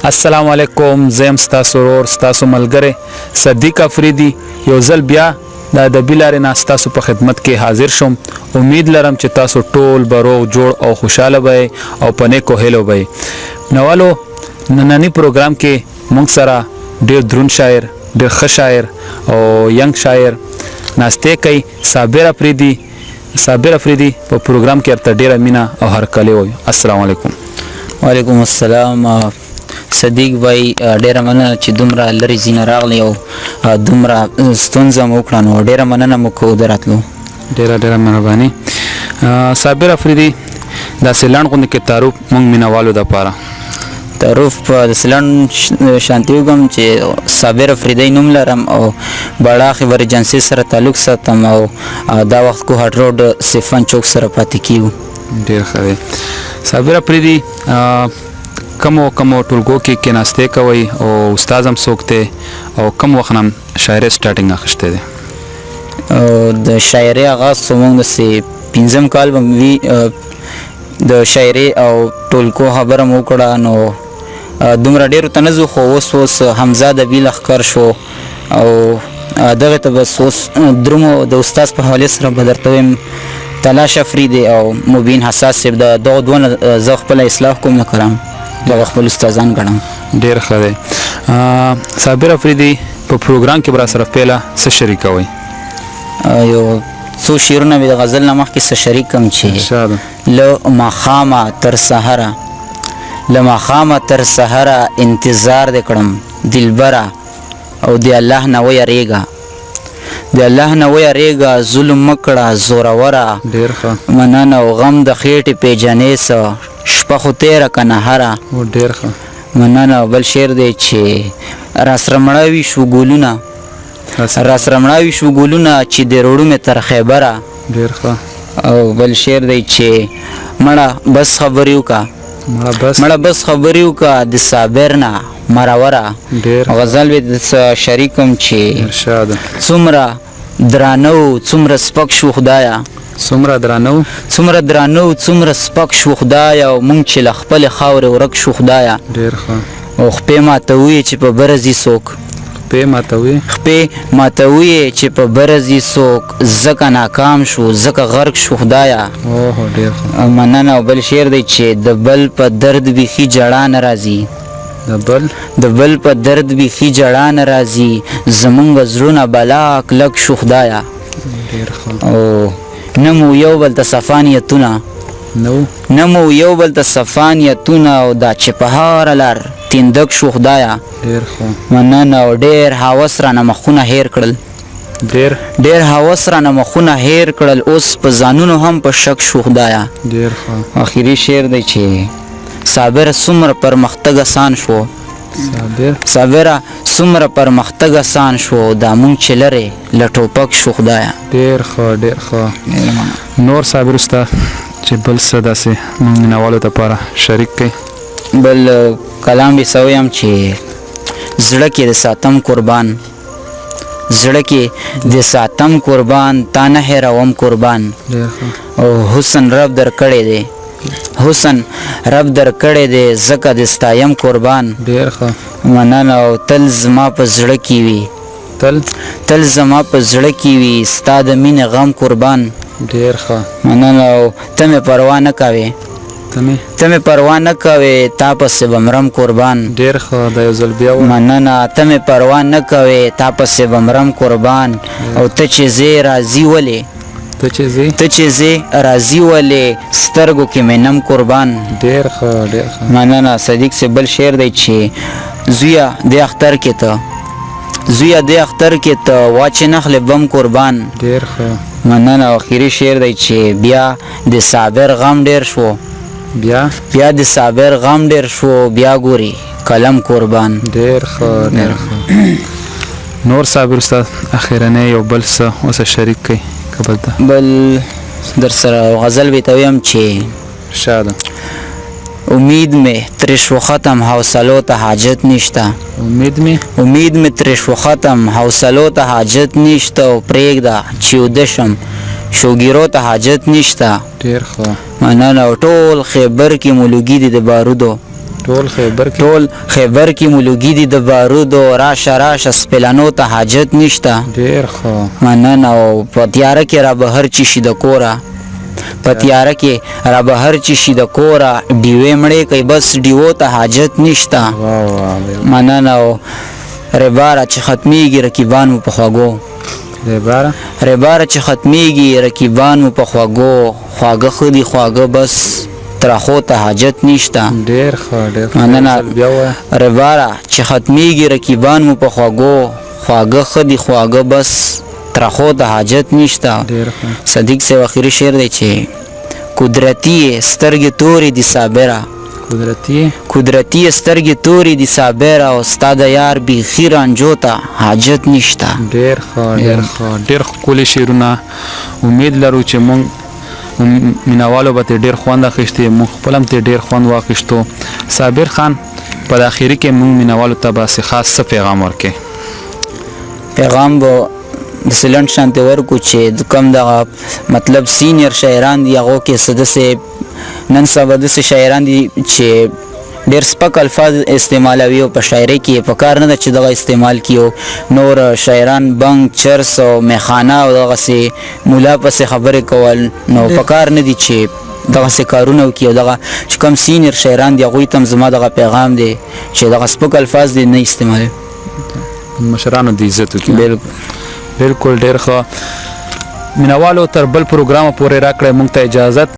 السلام علیکم. زم ستاسو ورور ستاسو ملګری صدیق افریدي یو ځل بیا د ادبي لارې نه ستاسو په خدمت کې حاضر شوم. امید لرم چې تاسو ټول به روغ جوړ او خوشحاله به او په نیکو هیلو به. نوالو نننی پروګرام کې موږ سره ډېر دروند شاعر، ډېر ښه شاعر او ینګ شاعر ناسته کوي. صابر افریدي په پروګرام کې ارته ډېره مینه او هرکلی وي. السلام علیکم. وعلیکم السلام صدیق بھائی، ډیره مننه چې دومره لري زینه راغلی او دومره ستونزه مو وکړه، نو ډیره مننه مو کو دراتلو. ډیره مهرباني. صابر افریدي دا سیلان غوندې کې تعارف مونږ مینوالو د پاره تعارف د سیلان شانتي وګم چې صابر افریدي نوم لرم او بڑا خبر ایجنسی سره تعلق ساتم او دا وخت کو هټ روډ سیفن چوک سره پاتې کیو. ډیر ښه. صابر افریدي کمو ټولګو کې کېناسته کوي او استاد هم سوکته او کم وخت هم شاعري سٹارټینګ اخشته دي؟ د شاعري آغاز موږ د 15 کال وی د شاعري او ټولګو خبره مو کړه، نو دومره ډیر تنزو خو اوس حمزه د بیل اخکر شو او دغه ته بس اوس درمو د استاد په حواله سره بدرته تلاش افریدي او مبین حساس د دغه دونه زه خپل اصلاح کوم نه کړم، د خپل استادان غړم. ډیر ښه دی. صابر افریدي په پروګرام کې برا سره پیله څه شریکوي؟ یو څو شعرونه د غزل نه مخکې څه شریکم چې له ماښامه تر سحره، له ماښامه تر سحره انتظار دې کړم دلبره او د الله نه ویریږه، د الله نه ویریږه ظلم مکړه زوروره. ډیر ښه. مننه او غم د خېټې پیژنې سه شپه خو تیره که نهره. ډیر ښه. مننه. بل شعر دی چې راسره مړاوي شو ګلونه، راسره مړاوي شو ګلونه چې د روړو مې تر خیبره. ډیر ښه. او بل شعر دی چې مړه بس خبرې وکړه، مړه بس خبرې وکړه د صابر نه مروره. غزل به د شریکم چې څومره درانه څومره سپک شو خدایا، څومره درانه څومره سپک شو خدایا، او مونږ چې له خپلې خاورې ورک شو خدایا. ډیر ښه. او خپې ماتوي چې په برزي څوک، خپې ماتوي چې په برزي څوک، ځکه ناکام شو ځکه غرق شو خدایا. ډیر ښه. مننه. او بل شعر دی چې د بل په درد بیخي جړا نه راځي، د بل په درد بیخي جړا نه راځي، زمونږ زړونه بلا کلک شو خدایا. ډیر ښه. او نمو یو بل ته صفانیتونه، نمو یو بل ته صفانیتونه، او دا چې په هره لار تیندک شو خدایا. ډیر ښه. مننه. او ډیر هوس رانه مخونه هیر کړل، ډیر هوس رانه مخونه هیر کړل، اوس په ځانونو هم په شک شو خدایا. ډیر ښه. آخري شعر دی چې صابر څومره پرمختګ آسان شو، صابره څومره پرمختګ آسان شو، دا مونږ چې لرې له ټوپک شو خدایا. ډیر ښه. ډیر ښه. نور صابر استاد چې بل څه داسې مونږ مینوالو دپاره شریک کوي؟ بل کلام به سویم چې زړه کې د ساتم قربان، زړه کې د ساتم قربان، تا نه هېروم قربان. او حسن رب در کړی دی، حسن رب در کړی دی، ځکه د ستایم قربان. ډیر ښه. مننه. او تل زما په زړه کې وي، تل زما په زړه کې وي، ستا د مینې غم قربان. ډیر ښه. مننه. او ته مې پروا نه کوې، ته مې پروا نه کوې، تا پسې به مرم قربان. ډیر ښه. دا یو ځل بیا مننه. ته مې پروا نه کوې، تا پسې به مرم قربان. او ته چې ځې راځي ولې، ته چې ځې راځي ولې، سترګو کې مې نم قربان. ډیر ښه. ډیر ښه. مننه. صدیق سے بل شعر دی چې زویا د اختر کې ته، زویا د اختر کې ته، واچې نخلې بم قربان. ډیر ښه. مننه. آخري شعر دی چې بیا د صابر غم ډیر شو، بیا د صابر غم ډیر شو، بیا ګوري قلم قربان. ډیر ښه. ډیر ښه. نور صابر استاد اخیرنه یو بل څه اوس شریک کوي؟ بل در سره غزل به تویم چې شاده امید می ترش و ختم حوصلو ته حاجت نشته، امید می ترش و ختم حوصلو ته حاجت نشته، او پرېږده چې ودشم شوګیرو ته حاجت نشته. ډیر ښه. مننه. او ټول خیبر کې مولوګي دي د بارودو، ټول خیبر کې ټول خیبر کې مولوګي دي د بارودو راشه سپلانو ته حاجت نشته. ډیر ښه. مننه. او په تیاره کې را بهر چی شي د کوره، په تیاره کې را بهر چی شي د کوره، ډیوې مړې کوي بس ډیوو ته حاجت نشته. مننه. او رباره چې ختمیږي رقیبان مو په خوږو، رباره چې ختمیږي رقیبان مو په خوږو، خواږه ښه دي خواږه بس ترخو ته حاجت نشته. ډیر ښه ډیر مننه. رباره چې ختمیږي رقیبان مو په خوږو، خواږه ښه دي خواږه بس ترخو ته حاجت نشته. صدیق سے اخیری شعر دی چې قدرتی سترګې تورې دي صابره، قدرتی سترګې تورې دي صابره، او ستا د یار بیخي رانجو ته حاجت نشته. ډیر ښه ډیر ښه ډیر ښکلي شعرونه. امید لرو چې مونږ مینوالو به ډیر خوند اخیستی، مونږ خپل هم ته ډیر خوند واخیستو. صابر خان په اخیری کې مونږ مینوالو ته به خاص څه پیغام ورکې؟ پیغام به د سلنټ شانته ورکو چې کم دغه مطلب سینیر شاعران دی هغه کې سدسه نن سبا د شاعران دي چې ډیر سپک الفاظ استعمالوي او په شاعري کې په کار نه ده چې دغه استعمال کیو. نور شاعران بنګ چرس او میخانه او دغه سي مولا پس خبرې کول نو په کار نه دي چې دغه سي کارونه کیو. دغه چې کم سینیر شاعران دی هغه تم زما دغه پیغام دی چې دغه سپک الفاظ دي نه استعمالوي، مشرانو د عزت وکړي. بالکل بالکل ډیر ښه. مینوالو تر بل پروګرام پورې راکړئ مونږ ته اجازت.